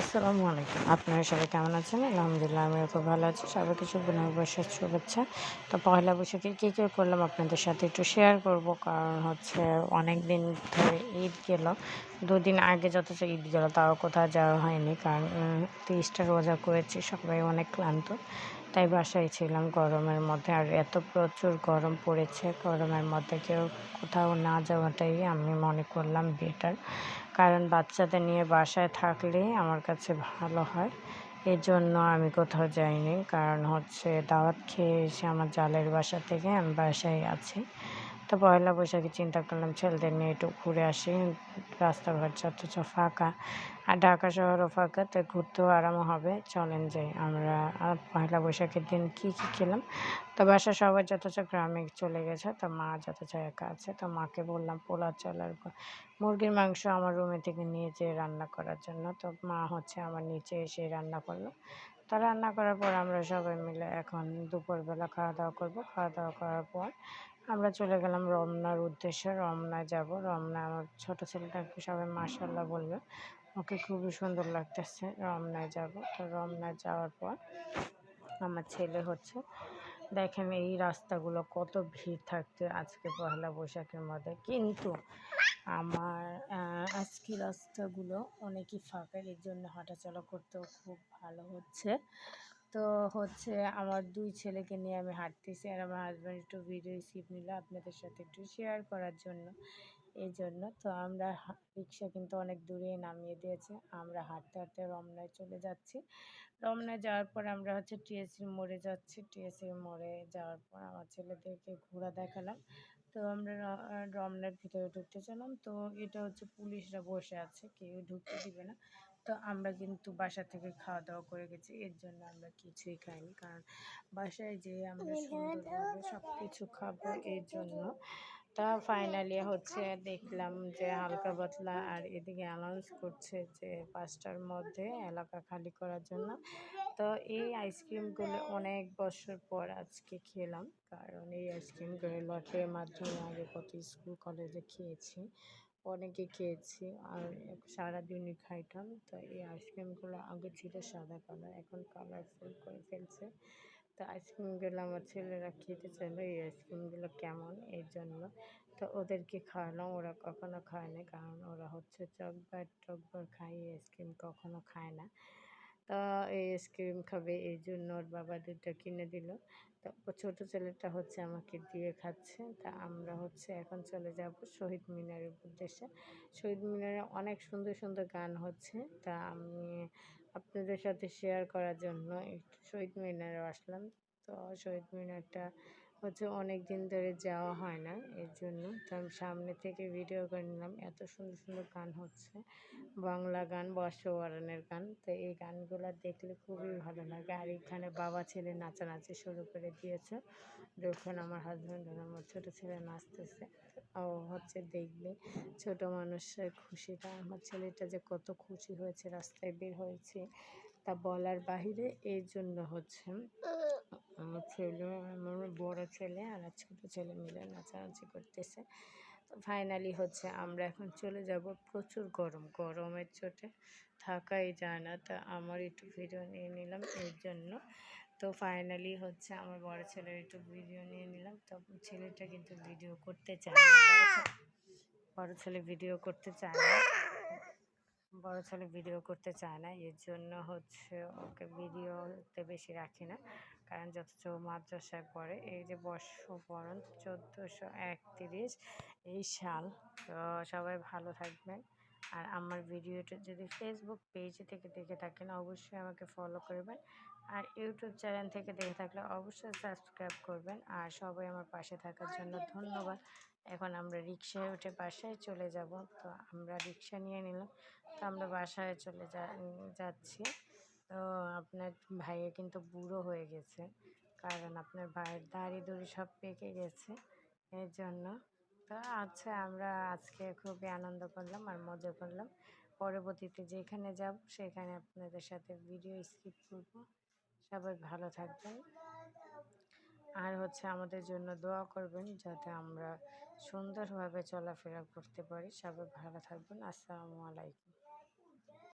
আসসালামু আলাইকুম। আপনারা সবাই কেমন আছেন? আলহামদুলিল্লাহ আমিও খুব ভালো আছি। সবাইকে শুভ নববর্ষের শুভেচ্ছা। তো পহেলা বৈশাখে কী করলাম আপনাদের সাথে একটু শেয়ার করব। কারণ অনেকদিন ধরে ঈদ গেল। ২ দিন আগে যথচ ঈদ গেল তাও কোথাও যাওয়া হয়নি। কারণ ৩০টা রোজা করেছি, সবাই অনেক ক্লান্ত। তাই বাসায় ছিলাম গরমের মধ্যে। আর এত প্রচুর গরম পড়েছে, গরমের মধ্যে কোথাও না যাওয়াটাই আমি মনে করলাম বেটার। কারণ বাচ্চাদের নিয়ে বাসায় থাকলেই আমার কাছে ভালো হয়। এজন্য আমি কোথাও যাইনি। কারণ দাওয়াত খেয়ে এসে আমার জালের বাসা থেকে আমি বাসায় আছি। তো পয়লা বৈশাখে চিন্তা করলাম ছেলেদের নিয়ে একটু ঘুরে আসি। রাস্তাঘাট যথেষ্ট ফাঁকা, আর ঢাকা শহরও ফাঁকা, তাই ঘুরতেও আরাম হবে। চলেন যাই। আমরা পয়লা বৈশাখের দিন কী খেলাম। তো বাসায় সবাই যথেষ্ট গ্রামে চলে গেছে, তো মা যথেষ্ট একা আছে। তো মাকে বললাম পোলাও চাল আর মুরগির মাংস আমার রুমে থেকে নিয়ে যেয়ে রান্না করার জন্য। তো মা আমার নিচে এসে রান্না করলো। তো রান্না করার পর আমরা সবাই মিলে এখন দুপুরবেলা খাওয়া দাওয়া করবো। খাওয়া দাওয়া করার পর আমরা চলে গেলাম রমনার উদ্দেশ্যে। রমনায় যাব। রমনায় আমার ছোটো ছেলেটাকে সবাই মাশাআল্লাহ বলবে, ওকে খুবই সুন্দর লাগতেছে। রমনায় যাব। তো রমনায় যাওয়ার পর আমার ছেলে দেখেন এই রাস্তাগুলো কত ভিড় থাকতে আজকে পহেলা বৈশাখের মধ্যে, কিন্তু আমার আজকে রাস্তাগুলো অনেকই ফাঁকা, এর জন্য হাঁটাচলা করতেও খুব ভালো হচ্ছে। তো আমার ২ ছেলেকে নিয়ে আমি হাঁটতেছি, আর আমার হাজব্যান্ড একটু ভিডিও স্কিপ নিল আপনাদের সাথে একটু শেয়ার করার জন্য। এই জন্য তো আমরা রিক্সা কিন্তু অনেক দূরে নামিয়ে দিয়েছে। আমরা হাঁটতে হাঁটতে রমনায় চলে যাচ্ছি। রমনায় যাওয়ার পর আমরা টিএসসি মোড়ে যাচ্ছি। টিএসসি মোড়ে যাওয়ার পর আমার ছেলেদেরকে ঘোরা দেখালাম। তো আমরা রমনার ভিতরে ঢুকতে চাইলাম। তো এটা পুলিশরা বসে আছে, কেউ ঢুকতে দিবে না। তো আমরা কিন্তু বাসা থেকে খাওয়া দাওয়া করে গেছি, এর জন্য আমরা কিছুই খাইনি। কারণ বাসায় যেয়ে আমরা সুন্দরভাবে সব কিছু খাবো, এর জন্য। তা ফাইনালি দেখলাম যে হালকা পাতলা, আর এদিকে অ্যানাউন্স করছে যে ৫টার মধ্যে এলাকা খালি করার জন্য। তো এই আইসক্রিমগুলো অনেক বছর পর আজকে খেলাম। কারণ এই আইসক্রিমগুলো লটারির মাধ্যমে আগে কত স্কুল কলেজে খেয়েছি, অনেকে খেয়েছি, আর সারাদিনই খাইতাম। তো এই আইসক্রিমগুলো আগে ছিল সাদা কালার, এখন কালারফুল করে ফেলছে। তো আইসক্রিমগুলো আমার ছেলেরা খেতে চাইলো এই আইসক্রিমগুলো কেমন, এর জন্য। তো ওদেরকে খাওয়ালাম, ওরা কখনো খায় না। কারণ ওরা চকবার খায়, এই আইসক্রিম কখনো খায় না। তো এই আইসক্রিম খাবে, এই জন্য ওর বাবা ২টা কিনে দিল। তো ছোটো ছেলেটা আমাকে দিয়ে খাচ্ছে। তা আমরা এখন চলে যাব শহীদ মিনারের উদ্দেশ্যে। শহীদ মিনারে অনেক সুন্দর সুন্দর গান হচ্ছে। তা আমি আপনাদের সাথে শেয়ার করার জন্য একটু শহীদ মিনারে আসলাম। তো শহীদ মিনারটা অনেক দিন ধরে যাওয়া হয় না, এর জন্য। তো আমি সামনে থেকে ভিডিও করে নিলাম। এত সুন্দর সুন্দর গান হচ্ছে, বাংলা গান, বর্ষবরণের গান। তো এই গানগুলো দেখলে খুবই ভালো লাগে। আর এখানে বাবা ছেলে নাচানাচি শুরু করে দিয়েছে। দেখুন আমার হাজব্যান্ড আর আমার ছোটো ছেলে নাচতেছে। ও দেখলে ছোটো মানুষের খুশিটা, আমার ছেলেটা যে কত খুশি হয়েছে, রাস্তায় বের হয়েছে তা বলার বাহিরে। এই জন্য আমার ছেলে, আমার বড় ছেলে আর ছোটো ছেলে মিলে নাচানাচি করতেছে। তো ফাইনালি আমরা এখন চলে যাব। প্রচুর গরম, গরমের চোটে থাকাই যায় না। তা আমার একটু ভিডিও নিয়ে নিলাম, এর জন্য। তো ফাইনালি আমার বড় ছেলের একটু ভিডিও নিয়ে নিলাম। তো ছেলেটা কিন্তু ভিডিও করতে চায় না, বড় ছেলে ভিডিও করতে চায় না, বড় ছেলে ভিডিও করতে চায় না। এর জন্য ওকে ভিডিওতে বেশি রাখি না। কারণ যথেষ্ট মাদ্রাসায় পড়ে। এই যে বর্ষবরণ 1431 এই সাল। তো সবাই ভালো থাকবেন। আর আমার ভিডিওটা যদি ফেসবুক পেজ থেকে দেখে থাকেন অবশ্যই আমাকে ফলো করবেন, আর ইউটিউব চ্যানেল থেকে দেখে থাকলে অবশ্যই সাবস্ক্রাইব করবেন। আর সবাই আমার পাশে থাকার জন্য ধন্যবাদ। এখন আমরা রিকশায় উঠে বাসায় চলে যাব। তো আমরা রিকশা নিয়ে নিলাম। তো আমরা বাসায় চলে যাচ্ছি। তো আপনার ভাইয়ের কিন্তু বুড়ো হয়ে গেছে, কারণ আপনার ভাইয়ের দাড়ি সব পেকে গেছে, এর জন্য। তো আমরা আজকে খুবই আনন্দ করলাম আর মজা করলাম। পরবর্তীতে যেখানে যাব সেখানে আপনাদের সাথে ভিডিও স্কিপ করব। সবাই ভালো থাকবেন, আর আমাদের জন্য দোয়া করবেন যাতে আমরা সুন্দরভাবে চলাফেরা করতে পারি। সবাই ভালো থাকবেন। আসসালামু আলাইকুম।